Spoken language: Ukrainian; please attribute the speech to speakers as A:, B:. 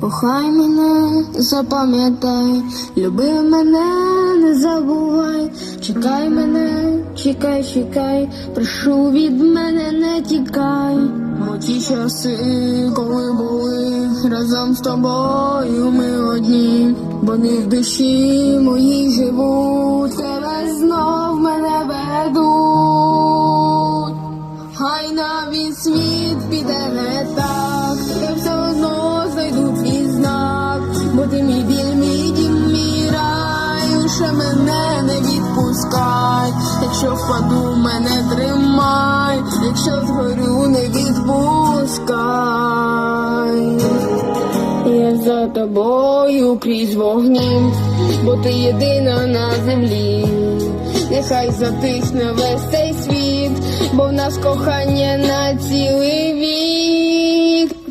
A: Кохай мене, запам'ятай, люби мене, не забувай, чекай мене, чекай, чекай, прошу від мене не тікай. Бо ті часи, коли були разом з тобою ми одні, вони в душі моїй живуть, тебе знов мене ведуть. Хай навіть світ піде не так, я все одно знайду твій знак, бо ти мій біль, мій дім, мій рай, лише мене не відпускай, якщо впаду, мене тримай, якщо згорю, не відпускай. Я за тобою крізь вогні, бо ти єдина на землі. Нехай затихне весь цей світ, бо в нас кохання на цілий